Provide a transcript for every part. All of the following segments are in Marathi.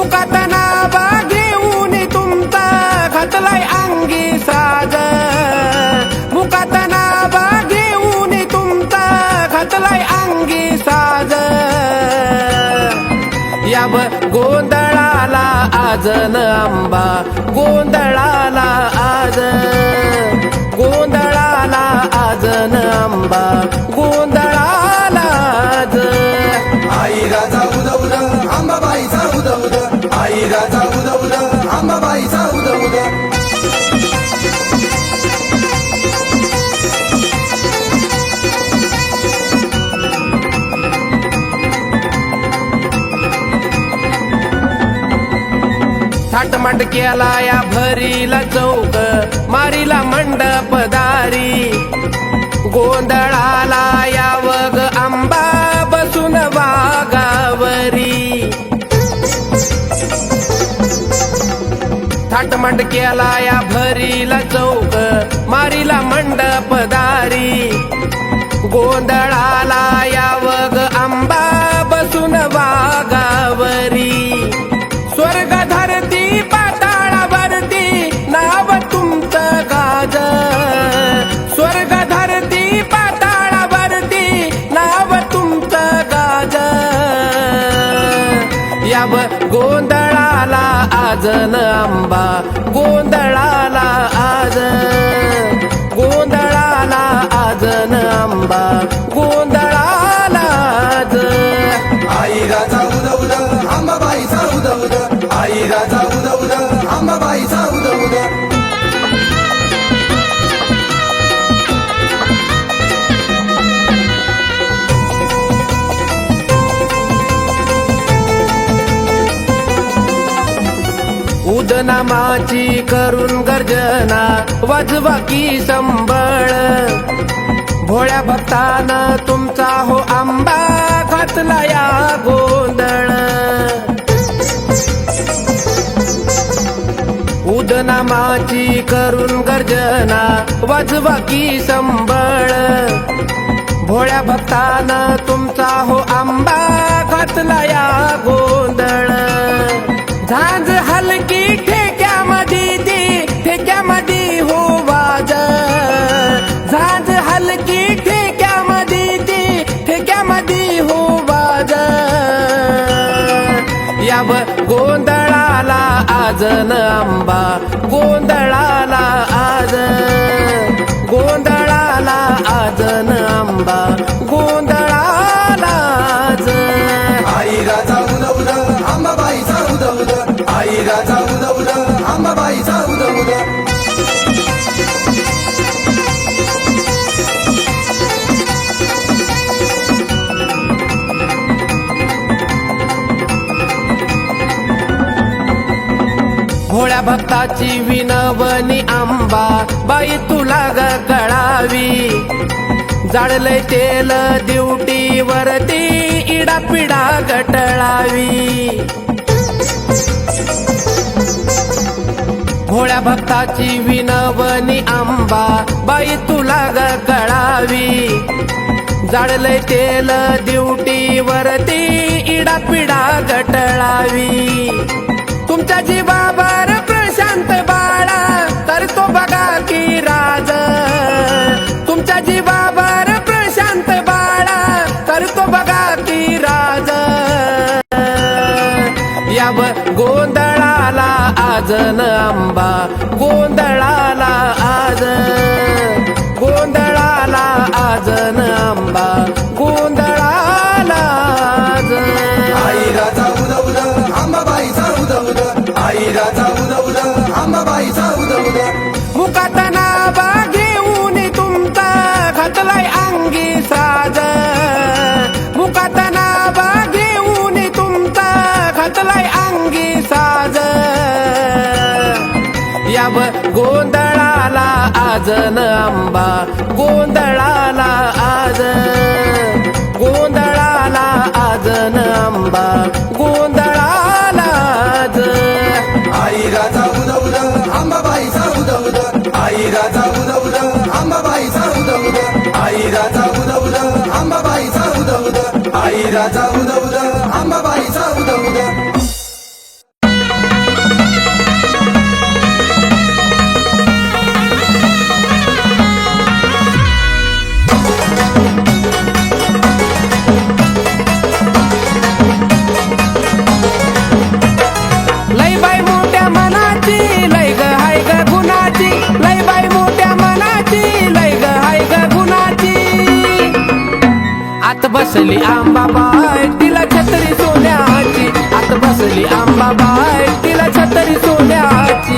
मुखात नावा घेऊन तुमचा घातलाय अंगी साज, मुखात नावा घेऊन तुमचा घातलाय अंगी साज. याब गोंधळाला आज न आंबा, गोंधळाला आज, गोंधळाला आज न आंबा, गोंधळाला आज. आई राजा उद अंबाबाईचा उद आई राजा उद अंबाबाईचा उद. थाटमाट केला या भरीला चौक, मारीला मंडप दारी. गोंधळाला यावग आंबा बसून वाघावरी. थाटमाट केला या भरीला चौक, मारीला मंडप दारी. गोंधळाला यावग आंबा बसून वाघावरी. स्वर्ग धरती पाताळावरती नाव तुमचं गाज, स्वर्ग धरती पाताळावरती नाव तुमचं गाज. याब गोंधळाला आज न आंबा, गोंधळाला आज, गोंधळाला आज न आंबा, गोंधळाला आज. आई राजा उद अंबाबाईचा उद आई राजा उद अंबाबाईचा उद. उदनामाची करून गर्जना वाजवा की संबळ. भोळ्या भक्तानं तुमचा हो आंबा घातला या गोंधळ. उदनामाची करून गर्जना वाजवा की संबळ. भोळ्या भक्तानं तुमचा हो आंबा घातला या गोंधळ. झांज हलकी ठेक्यामध्ये ती, ठेक्यामध्ये हो वाज, झांज हलकी ठेक्यामध्ये ती, ठेक्यामध्ये हो वाज. याब गोंधळाला आज न आंबा, गोंधळाला आज, गोंधळाला आज न आंबा, गोंधळाला आज. आई राजा उद अंबाबाईचा उद आई राजा उद अंबाबाईचा उद. भोळ्या भक्ताची विनवणी आंबा बाई तुला ग कळावी. जाळलंय तेल ड्युटीवरती इडापिडा गटळावी. भोळ्या भक्ताची विनवणी आंबा बाई तुला ग कळावी. जाळलंय तेल ड्युटीवरती इडापिडा गटळावी. तुमच्या जीवावर प्रशांत बाळा करतो बघा की राज, तुमच्या जीवावर प्रशांत बाळा करतो बघा की राज. याब गोंधळाला आज न आंबा, गोंधळाला आज, गोंधळाला आज न आंबा, गोंधळाला आज. आई राजा उद अंबाबाईचा उद आई राजा उद अंबाबाईचा उद. मुखात नावा घेऊन तुमचा घातलाय अंगी साज, मुखात नावा घेऊन तुमचा घातलाय अंगी साज. याब गोंधळाला आज न आंबा, गोंधळाला आज, गोंधळाला आज न आंबा, गोंधळाला आज. आई राजा उद अंबाबाईचा उद आई राजा उद अंबाबाईचा उद आई राजा उद अंबाबाईचा उद आई राजा उद अंबाबाईचा उद. बसली आंबाबाई तिला छत्री सोन्याची, आत बसली आंबाबाई तिला छत्री सोन्याची.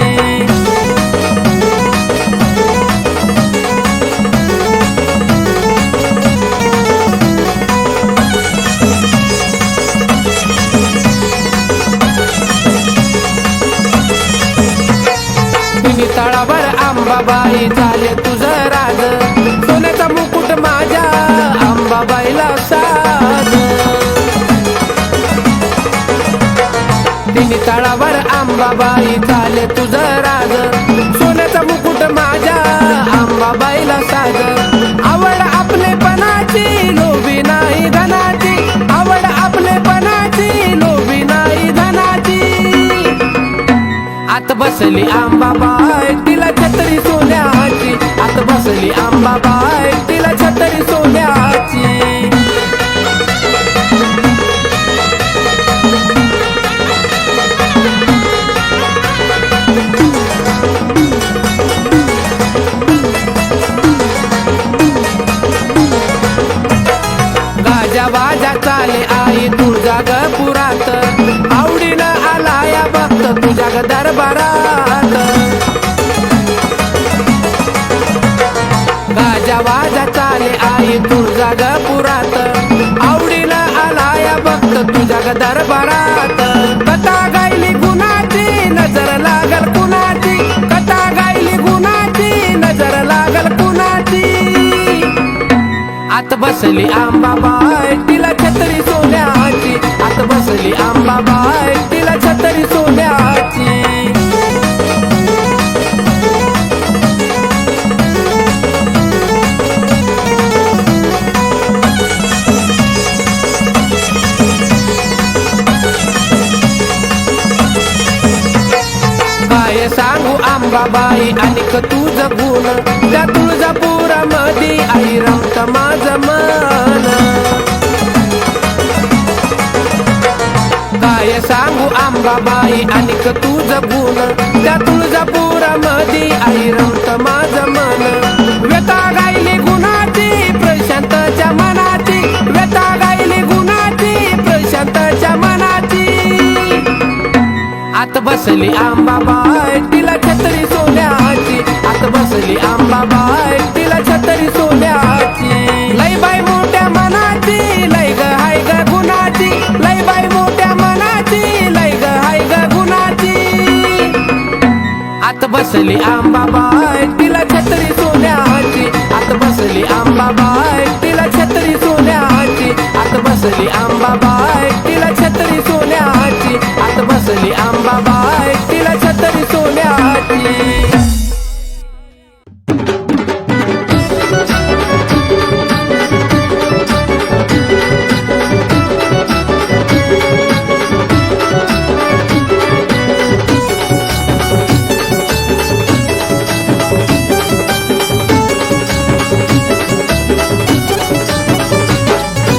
तळावर आंबाबाई झाले तुझं राज, सोन्याचा मुकुट माझ्या आंबाबाईला साज. तिन्ही तळावर आंबाबाई झाले तुझं राज, सोन्याचा मुकुट माझ्या आंबाबाईला साज. आवड आपलेपणाची लोभी नाही धनाची, आवड आपलेपणाची लोभी नाही धनाची. आत बसली आंबाबाई तिला छत्री सोन्याची, आत बसली आंबाबाई तिला छत्री सोन्याची. गाजा वाजा चाले आई तुळजा ग पुरात, आवडीनं आला या भक्त तुझ्या ग दरबारात. गाजा वाजा चाले आई तुळजा ग पुरात, आवडीनं आला या भक्त तुझ्या ग दरबारात. कथा गायली गुणाची नजर लागल कुणाची, कथा गायली गुणाची नजर लागल कुणाची. आत बसली आंबाबाई तिला छत्री सोन्याची, आत बसली आंबाबाई तिला छत्री सोन्याची. काय सांगू आंबाबाई अनिक तुझं गुण, त्या तुळजापुरामधी आई रमत माझं मन. काय सांगू आंबाबाई अनिक तुझं गुण, त्या तुळजापुरामधी आई रमत माझं मन. व्यथा गायली गुणाची प्रशांतच्या मनाची, व्यथा गायली गुणाची प्रशांतच्या मनाची. आत बसली आंबाबाई तिला छत्री सोन्याची, आत बसली आंबाबाई तिला छत्री सोन्याची. लय बाई मोठ्या मनाची, लय ग हाय ग गुणाची, लय बाई मोठ्या मनाची, लय ग हाय ग गुणाची. आत बसली आंबाबाई तिला छत्री सोन्याची, आत बसली आंबाबाई तिला छत्री सोन्याची, आत बसली आंबाबाई तिला छत्री सोन्याची, आत बसली आंबाबाई तिला छत्री सोन्याची.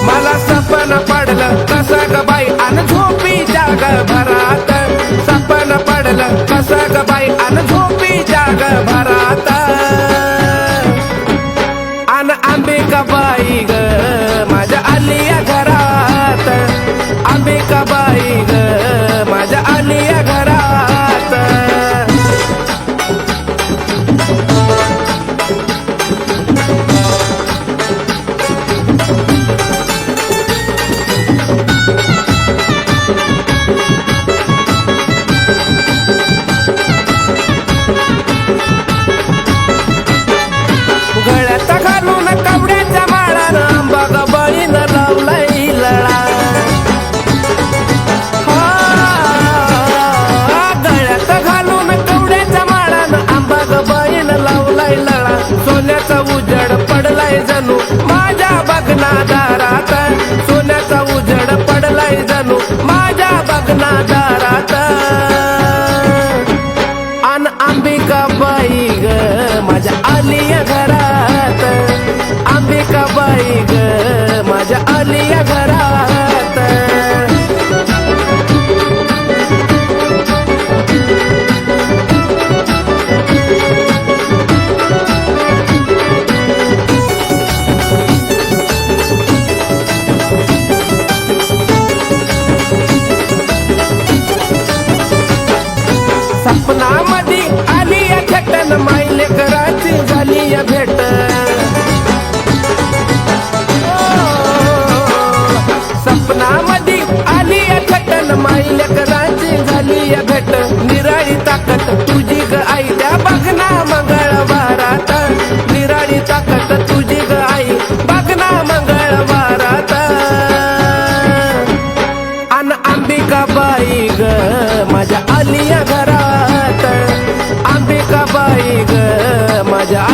मला सपन पडलं कसं ग बाई अन झोपी जाग भरात, सपन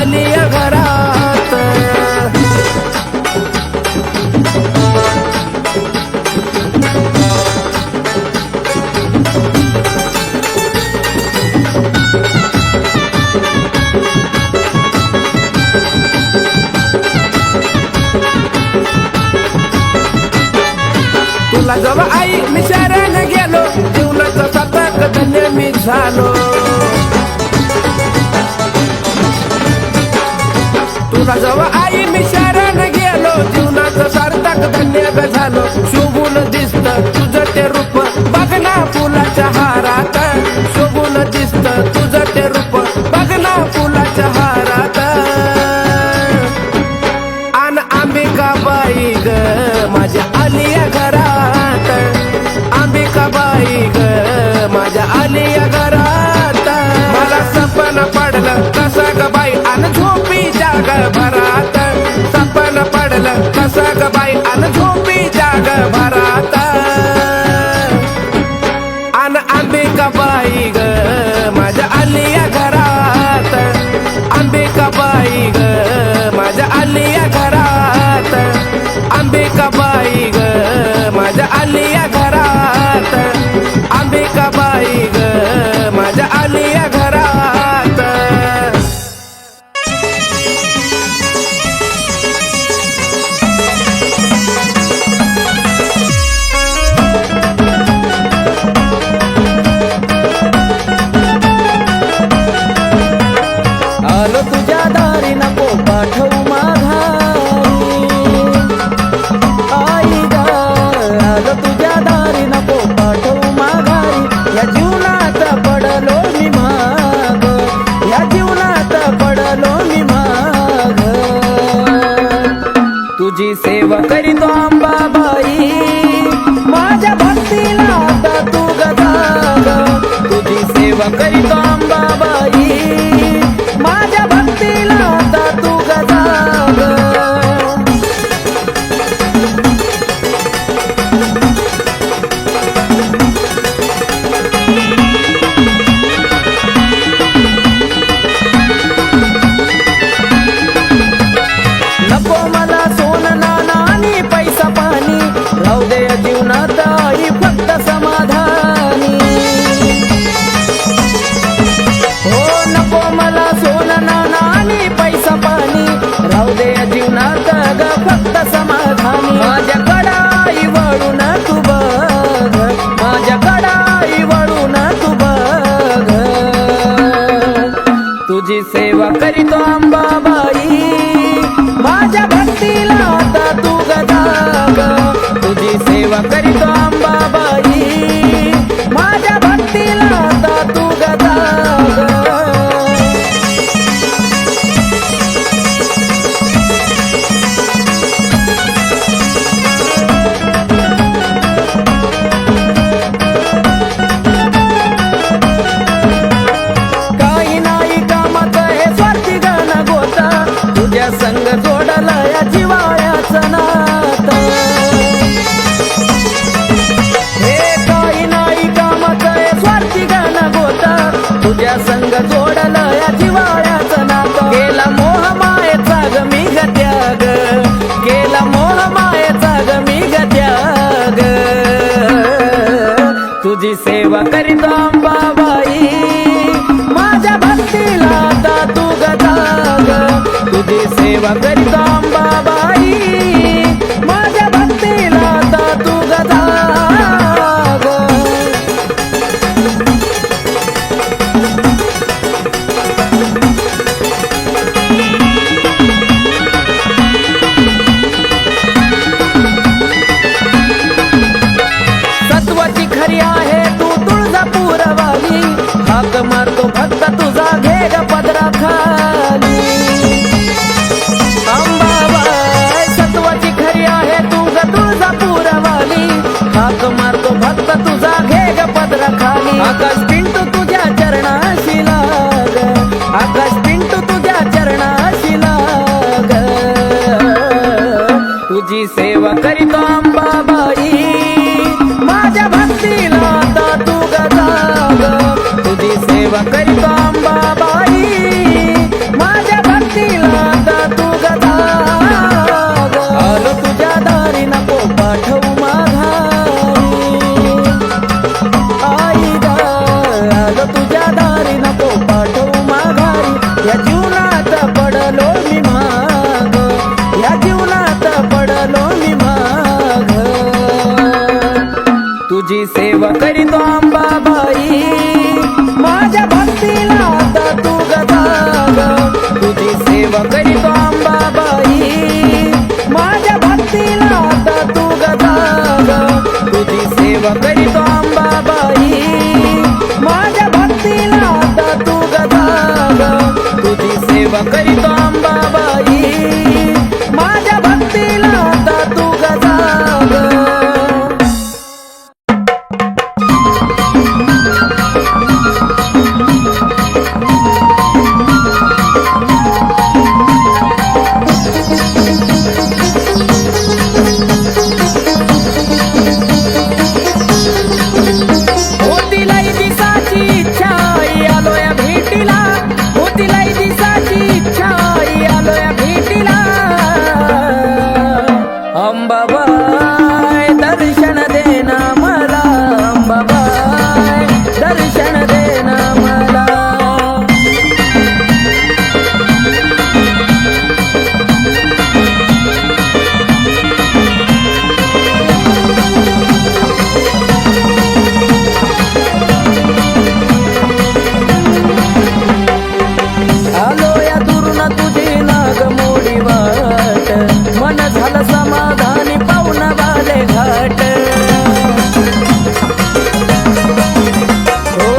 आली या घरात. तुला जवळ आई मी शहराने गेलो, जीवनाचा सार्थक धन्य मी झालो. तुला जवळ आई मी शहराने गेलो, जीवनाचं सार्थक धन्य ग झालो. शोभून दिसत तुझं ते रूप बघ ना फुलाच्या हारात. शोभून दिसत तुझं ते रूप बघ ना फुलाच्या हारात. आन अंबिकाबाई ग माझ्या आली या घरात. अंबिकाबाई ग माझ्या आली या घरात. मला सपन पडलं कसं ग बाई अन झोपी जाग भरात. सपन पडलं कसं ग बाई अन झोपी जाग भरात. अन अंबिकाबाई ग माझ्या आली या घरात. अंबिकाबाई ग माझ्या आली या घरात. अंबिकाबाई ग माझ्या आली या घरात. अंबिकाबाई ग माझ्या आली या घरात. आलो तुझ्या दारी नको पाठवू माघारी. आई ग आलो तुझ्या दारी नको पाठवू माघारी. या जीवनात पडलो मी माग, या जीवनात पडलो मी माग. तुझी सेवा करीतो अंबाबाई, माझ्या भक्तीला आता तू गजाग. तुझी सेवा करीतो अंबाबाई, माझ्या भक्तीला आता तू गजाग. नको मला सोनं नाणं आणि पैसा पाणी, राहू दे या जीवनात आई फक्त समाधानी. हो नको मला सोनं नाणं आणि पैसा पाणी, राहू दे या जीवनात ग फक्त समाधानी. माझ्याकडं आई वळून तू बघ, माझ्याकडं आई वळून तू बघ. तुझी सेवा करीतो अंबाबाई, माझ्या भक्तीला आता तू गजाग. तुझी सेवा करीतो अंबाबाई, माझ्या भक्तीला आता तू गजाग. काही नाही कामाचं हे स्वार्थी गाणं गोता, तुझ्या संग जोडलं या जिवाळ्याचं नातं. हे काही नाही कामाचं हे स्वार्थी गाणं गोता, तुझ्या संग जोडलं या जिवाळ्याचं नातं. केला मोह मायेचा ग मी ग त्याग, केला मोह मायेचा ग मी ग त्याग. तुझी सेवा करीतो अंबाबाई, माझ्या भक्तीला आता तू गजाग. तुझी सेवा करीतो अंबाबाई, माझ्या भक्तीला आता तू गजाग. सत्वाची खरी आहे तू तुळजापूरवाली, हाक मारतो भक्त तुझा घे ग पदरा खाली. अंबाबाई सेवा करीतो अंबाबाई माझ्या भक्तीला आता तू गजाग होती लई दिसाची इच्छा आलोय भेटीला होती लई दिसाची इच्छा आलोय भेटीला अंबाबाई दर्शन देना मला अंबाबाई दर्शन देना मला आलो या दुरून तुझी नाग मोडी वाट मन झालं समाधानी पाहुण बाले घाट हो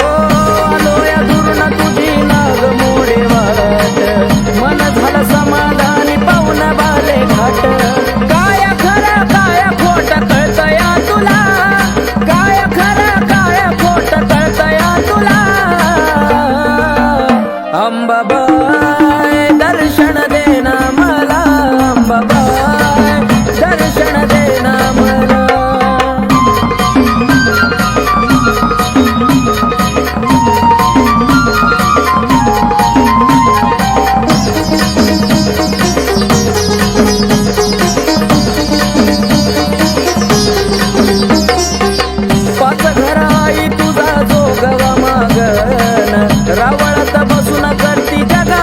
आलो या दुरून तुझी नाग मोडी वाट मन झालं समाधानी पाहुण बाले घाट काय खरं काय खोट कळतया तुला काय खरं काय खोट कळतया तुला अंबाबाई दर्शन देना मला अंबाबाई दर्शन देना मला पाच घराई तुझा जोगवा मागन रावळात बसून करती जगा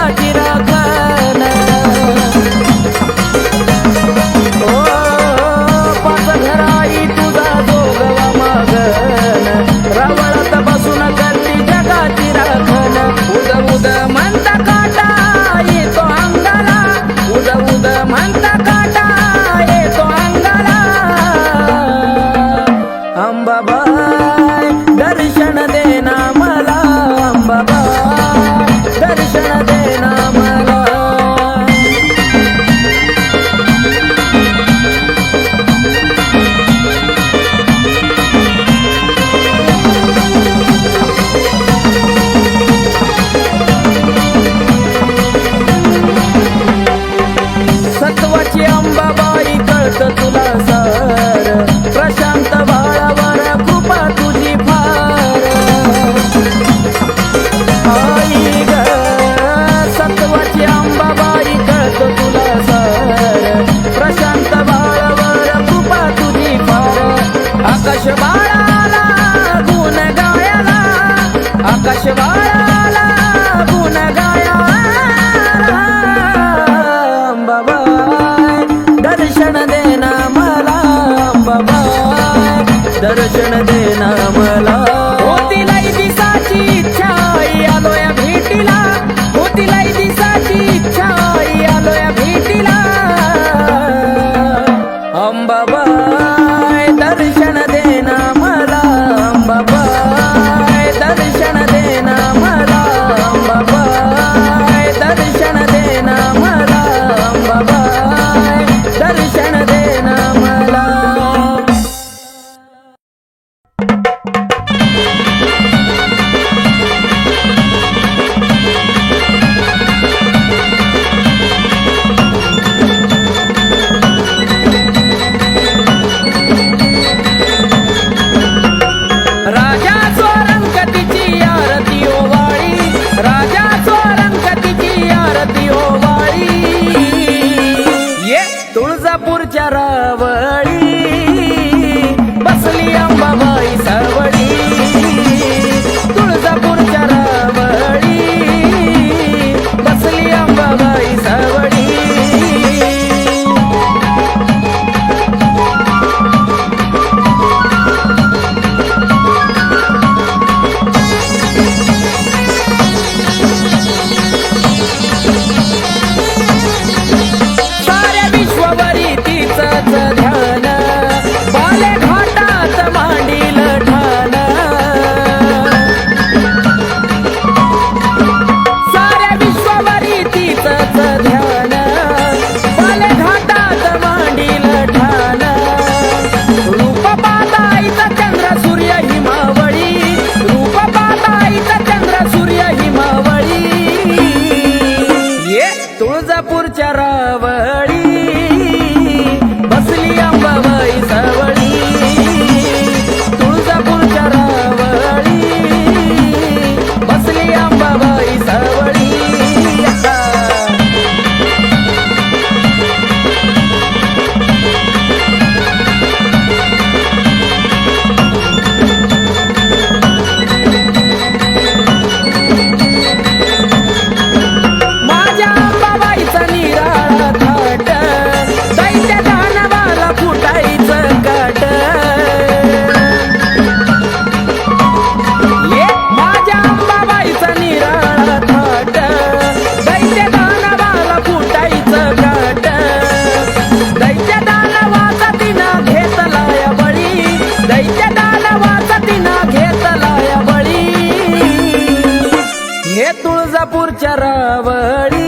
रावळी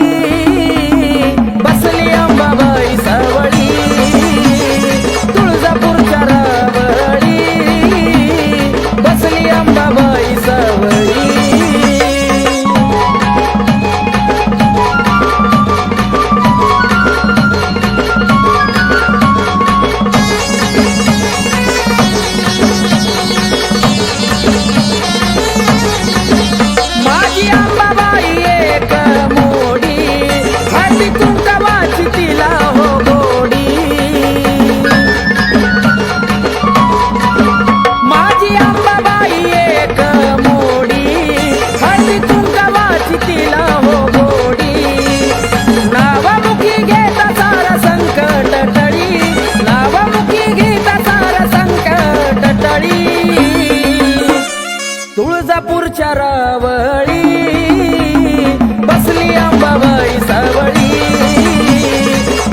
बसली अंबाबाई सावळी तुळजापूरच्या रावळी बसली अंबाबाई सावळी माझी अंबाबाई एक मोडी हळदी कुंकवाची तिला हो गोडी माझी अंबाबाई एक मोडी हळदी कुंकवाची तिला हो गोडी नावामुखी घेता सारा संकट टळी नावामुखी घेता सारा संकट टळी तुळजापूरच्या रावळी बसली अंबाबाई सावळी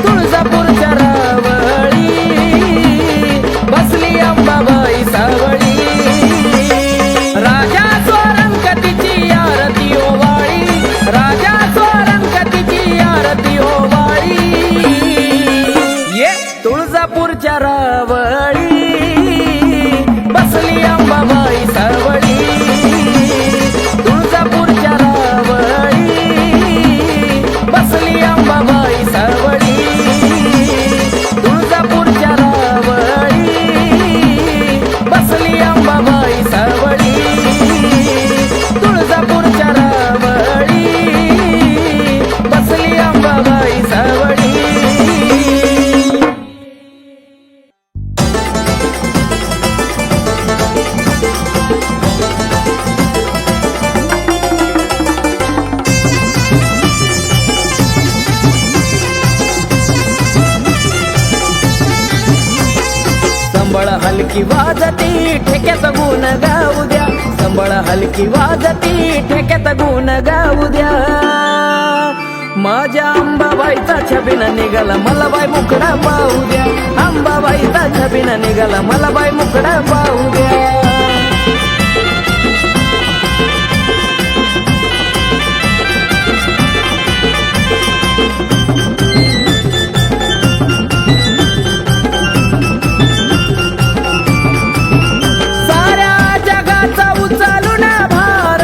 तुळजापूरच्या रावळी बसली अंबाबाई सावळी राजा स्वरंगतीची आरती ओवाळी राजा स्वरंगतीची आरती ओवाळी ये तुळजापूरच्या रावळी बसली अंबाबाई सावळी तुळजापूरच्या रावळी बसली अंबाबाई सावळी तुळजापूरच्या रावळी बसली अंबाबाई सावळी तुळजापूरच्या रावळी बसली अंबाबाई सावळी संबळ हलकी वाजती ठेक्यात गुण गाऊ द्या संबळ हलकी वाजती ठेक्यात गुण गाऊ द्या माझ्या अंबाबाईचा छबिना निघाला मला बाई मुकडा पाहू द्या अंबाबाईचा छबिना निघाला मला बाई मुकडा पाहू द्या साऱ्या जगाचा उचलून भार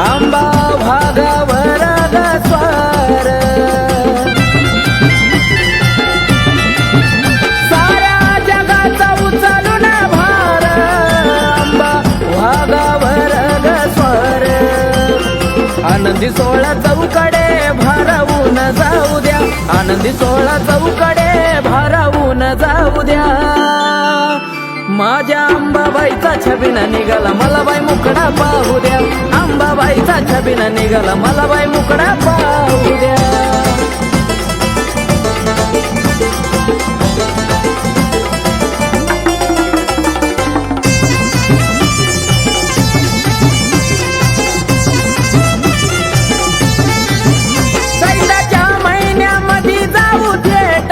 अंबा भागावर ग स्वार साऱ्या जगाचा उचलून भार अंबा भागावर ग स्वार आनंदी सोहळा चौकडे भारावून जाऊ द्या आनंदी सोहळा चौकडे भारावून जाऊ द्या माझ्या अंबाबाईचा छबिना निघाला मला बाई मुकडा पाहू द्या अंबाबाईचा छबिना निघाला मला बाई मुकडा पाहू द्या चैत्राच्या महिन्यामध्ये जाऊ थेट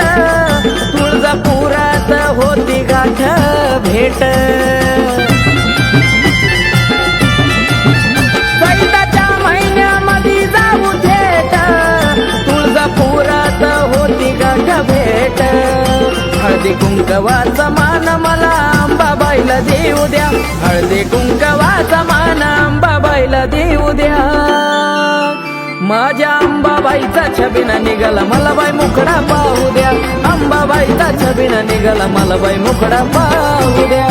तुळजापुरात होती गाठ भेट चैत्राच्या महिन्यामध्ये जाऊ थेट तुळजापुरात होती गाठ भेट हळदी कुंकवाचा मान मला अंबाबाईला देऊ द्या हळदी कुंकवाचा मान अंबाबाईला देऊ द्या माझ्या अंबाबाईचा छबिना निघाला मला बाई मुकडा पाहू द्या अंबाबाईचा छबिना निघाला मला बाई मुकडा पाहू द्या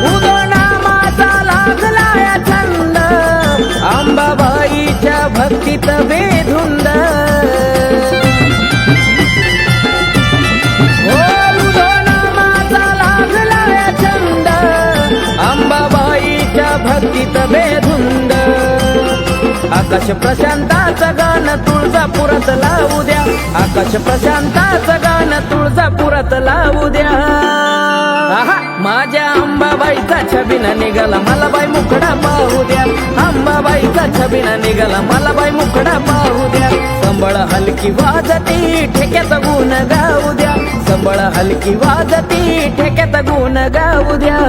उदोनामाचा लागला या छंद अंबाबाईच्या भक्तीत बेधुंद भक्तीत बेधुंद आकाश प्रशांताचं गाणं तुळजापुरात लावू द्या आकाश प्रशांताचं गाणं तुळजापुरात लावू द्या आहा, माझ्या अंबाबाईचा छबिना निघाला मला बाई मुखडा पाहू द्या. अंबाबाईचा छबिना निघाला मला बाई मुखडा पाहू द्या. संबळ हलकी वाजती ठेक्यात गुण गाऊ द्या. संबळ हलकी वाजती ठेक्यात गुण गाऊ द्या.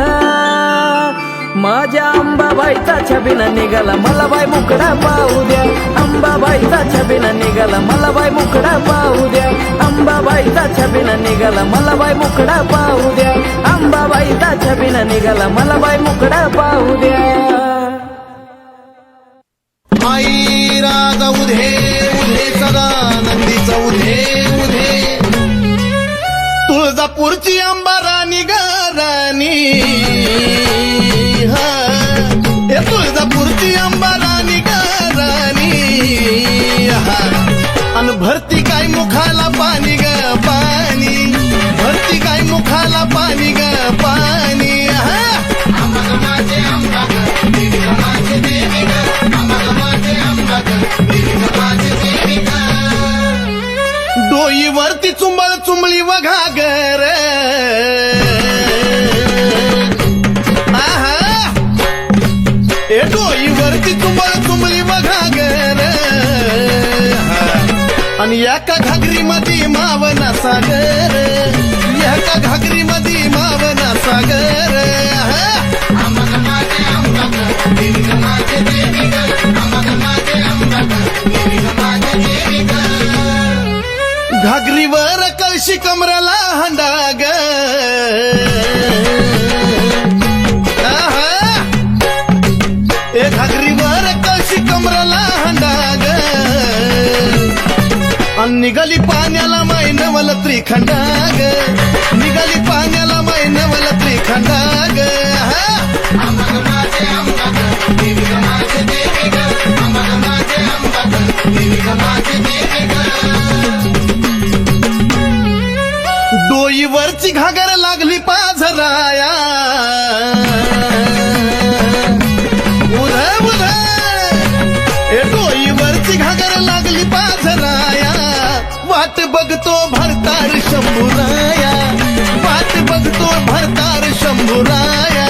माझ्या अंबाबाईचा छबिना निघाला मला बाई मुखडा पाहू द्या. अंबाबाईचा छबिना निघाला मला बाई मुखडा पाहू द्या. अंबाबाईचा छबिना निघाला मला बाई मुखडा पाहू द्या. अंबाबाईचा छबिना निघाला मला बाई मुखडा पाहू द्या. आई राजा उधे उधे सदा नंदीचा उधे उधे तुळजापूरची अंबा राणी ग राणी हे तुळजापूरची अंबा राणी ग राणी अन भरती काय मुखाला पाणी ग पाणी भरती काय मुखाला पाणी ग पाणी डोईवरती चुंबळ चुंबळी वघागर डोईवरती चुंबळ चुंबळी वघागर आणि एका घागरी मध्ये मावना सागर एका घागरी मध्ये मावना सागर घागरीवर कळशी कमराला हंडाग घागरीवर कळशी कमराला हंडाग निघाली पाण्याला मैनवल त्रिखंडाग निघाली पाण्याला मैनवल त्रिखंडाग डोईवरची घागर लागली पाझराया उध उध डोईवरची घागर लागली पाझराया वाट बघतो भरतार शंभुराया वाट बघतो भरतार शंभुराया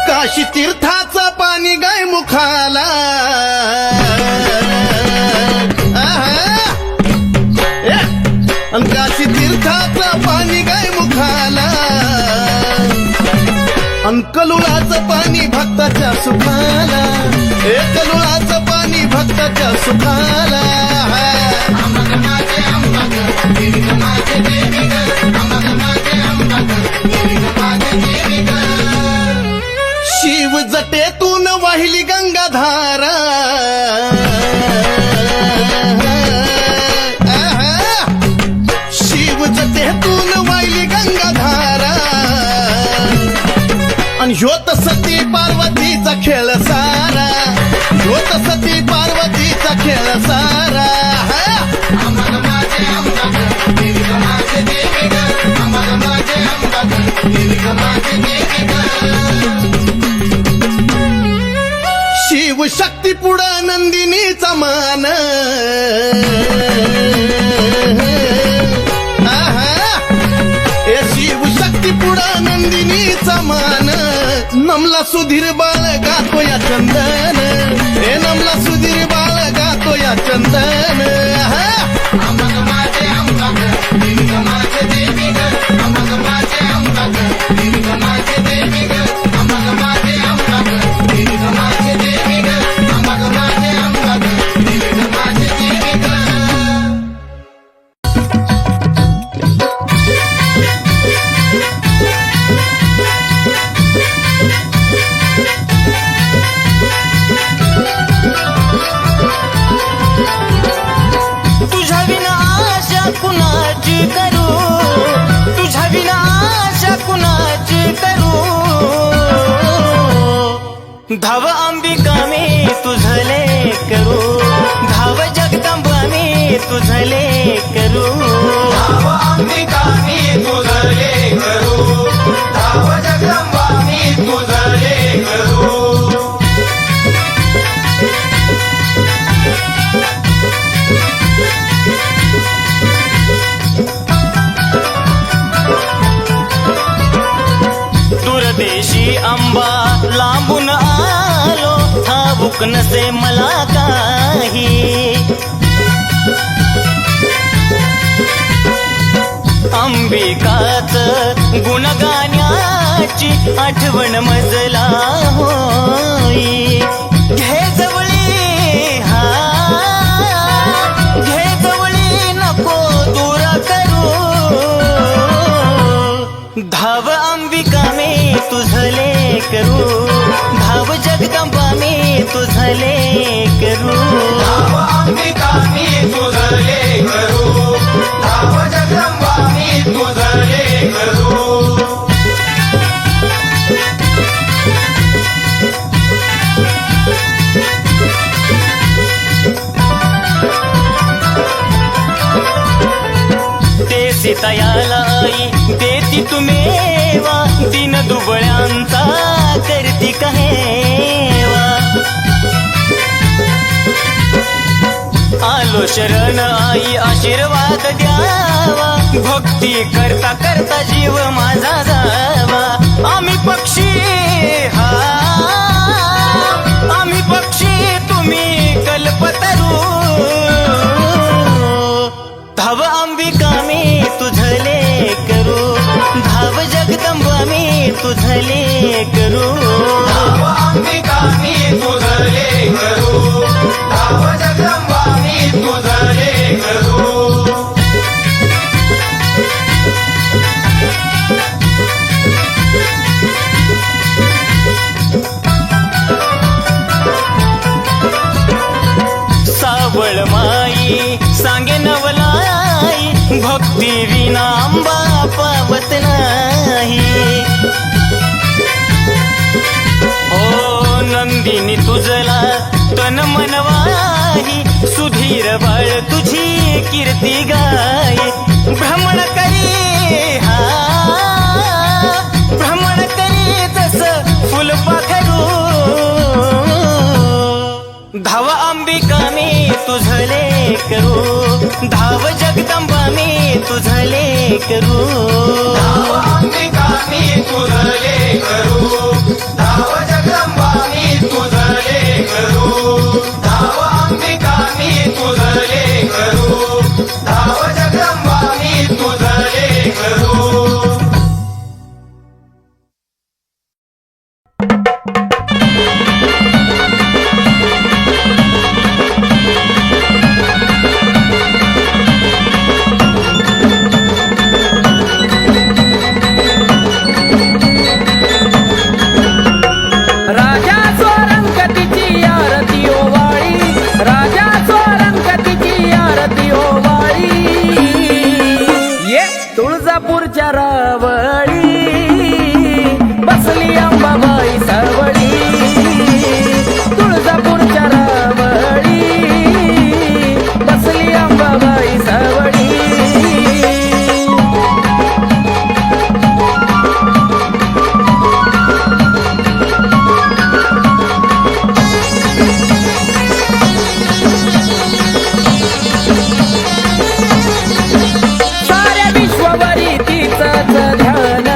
काशी तीर्थाचं पाणी गाय मुखाला काशी तीर्थाचं पाणी गाय मुखाला कलुळाचं पाणी भक्ताच्या सुखाला कलुळाचं पाणी भक्ताच्या सुखाला शिव जटेतून वाहिली गंगाधारा शिव जटेतून वाहिली गंगाधारा आणि ह्योत सती पार्वतीचा खेळ सारा ह्योत सती पार्वतीचा खेळ सारा शिव शक्ती पुढं नंदिनीचा मान शिव शक्ती पुढं नंदिनीचा मान नमला सुधीर बाळ गातो या चंदन नमला सुधीर बाळ गातो या चंदन तुझ्या विना आशा कुणाची करू तुझ्या विना आशा कुणाची करू धाव अंबिका मी तुझले करू धाव जगदंबा मी तुझले करू धाव अंबिका मी तुझले करू धाव जगदंबा मी तुझले करू परदेशी आंबा लांबून आलो ठाऊक नसे मला काही अंबिकाच गुणगाण्याची आठवण मजला होई घे जवळी हा घे जवळी नको दूर करू धाव अंबिका मी तुझले करू धाव जगदंबा मी तुझले करू अंबिका मी तुझले करू धाव जगदंबा मी तुझले करू ते सीतायाला आई देती तुम्हेवा दिन दुबळ्यांचा करती कहेवा आलो शरण आई आशीर्वाद द्यावा भक्ती करता करता जीव माझा जावा आम्ही पक्षी हा आम्ही पक्षी तुम्ही कल्पतरू धाव अंबिका मी तुझले करू धाव जगदंबा मी तुझले करू अंबिका मी तुझले करू धाव जगदंबा मी तुझले करू सावळ माई सांगे नवलाई भक्ती विना आंबा पावत नाही हो नंदिनी तुझला तन मनवाही सुधीर बाळ तुझी कीर्ती गाय भ्रमण करी हा भ्रमण करी जस फुलपाखरू धाव अंबिका मी तुझले करू धाव जगदंबा मी तुझले करू अंबिका मी तुझले करू धाव जगदंबा मी तुझले करू धाव अंबिका मी तुझले करू धाव जगदंबा मी तुझले करू राजा स्वरंगतीची आरती ओवाळी राजा स्वरंगतीची आरती ओवाळी ये तुळजापूरच्या रावळी बसली अंबाबाई सावळी तुळजापूरच्या रावळी बसली अंबाबाई सावळी साऱ्या विश्वावरी तिचंच ध्यान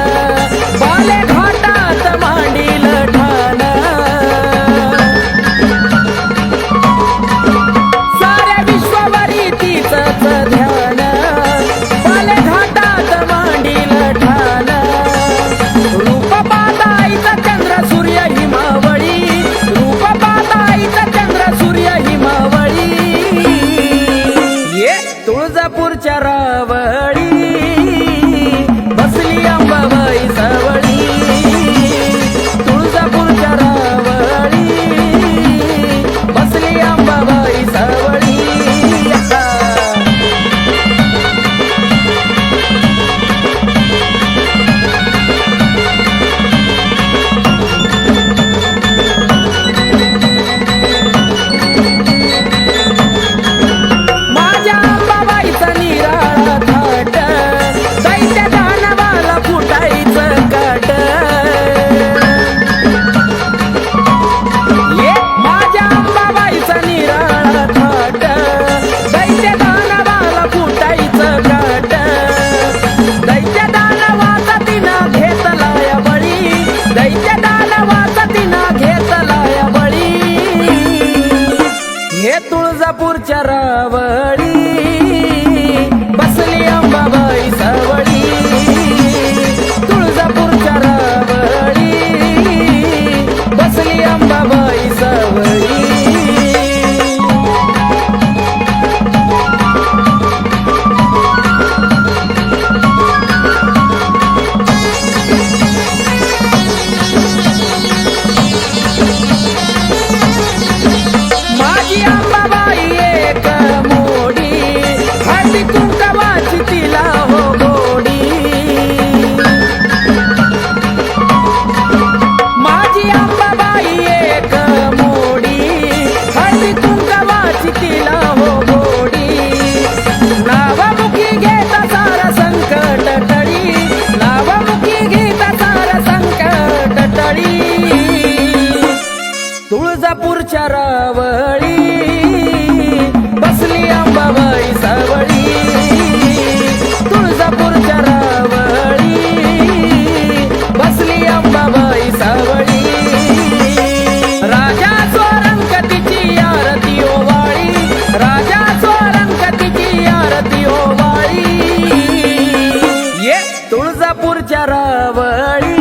तुळजापूरच्या रावळी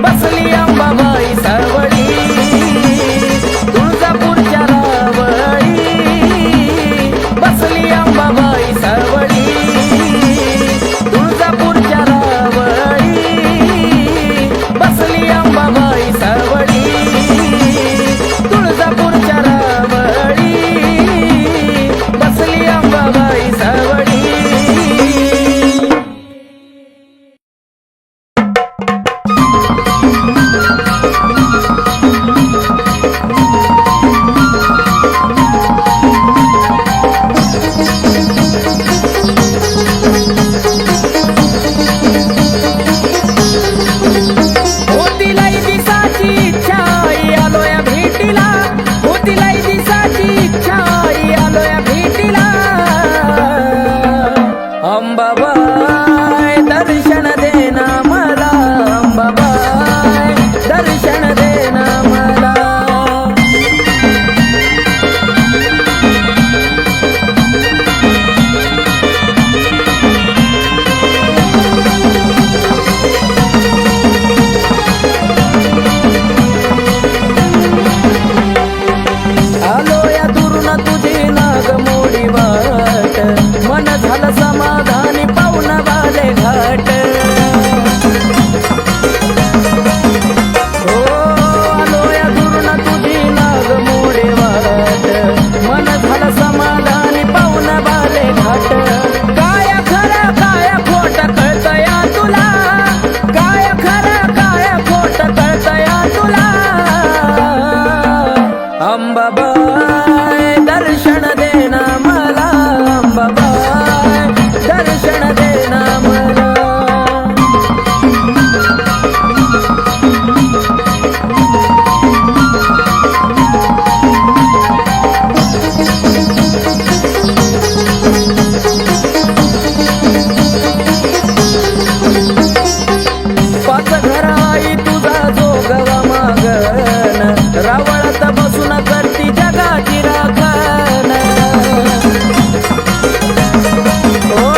बसली अंबाबाई सावळी. तुळजापूरच्या रावळी बसली अंबाबाई सावळी. तुळजापूरच्या रावळी बसली अंबाबाई सावळी. तुळजापूरच्या रावळी बसली अंबाबाई सावळी. होतीलाई दिसाची इच्छा आलोया भेटीला. होतीलाई दिसाची इच्छा आलोया भेटीला. अंबाबाई दर्शन देना मला. अंबाबाई दर्शन देना मला. आलो या दुरून तुझी नाग मोडी वाट. मन झालं समाधानी पाहुण वाले घाट. हो आलो या दुरून तुझी नाग मोडी वाट. मन झालं समाधानी पाहुण वाले घाट. काय खरं काय खोट कळतया तुला. काय खरं काय खोट कळतया तुला. अंबाबाई दर्शन देना मला. अंबाबाई दर्शन देना मला. पाच घर आई तुझा जोगवा मागन. रावळात बसून करती जगाची राखण. ओ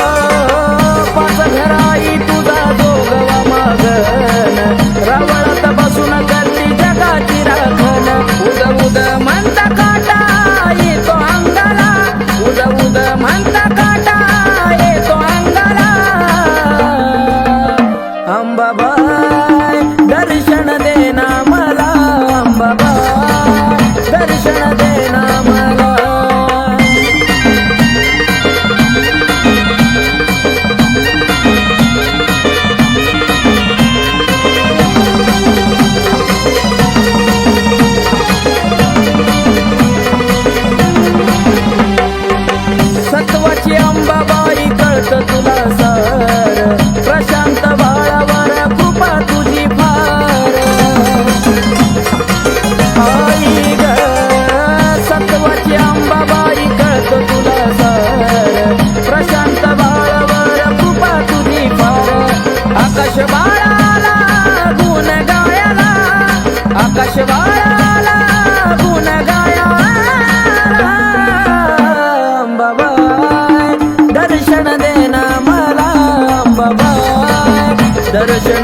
पाच घर आई तुझा जोगवा मागन. रावळात बसून करती जगाची राखण. उद उद म्हणता काटा येतो अंगाला. उद उद म्हणता काटा येतो अंगाला. अंबाबाई दर्शन देना मला. अंबाबाई दर्शन देना मला. सत्वाची अंबाबाई कळत तुला सार. प्रशांत बाळावर कृपा तुझी फार. आई ग सत्वाची अंबाबाई कळत तुला सार. प्रशांत बाळावर कृपा तुझी फार. आकाश बाळाला गुण गायला. आकाश बाळाला गुण गायला. अंबाबाई दर्शन देना मला. अंबाबाई दर्शन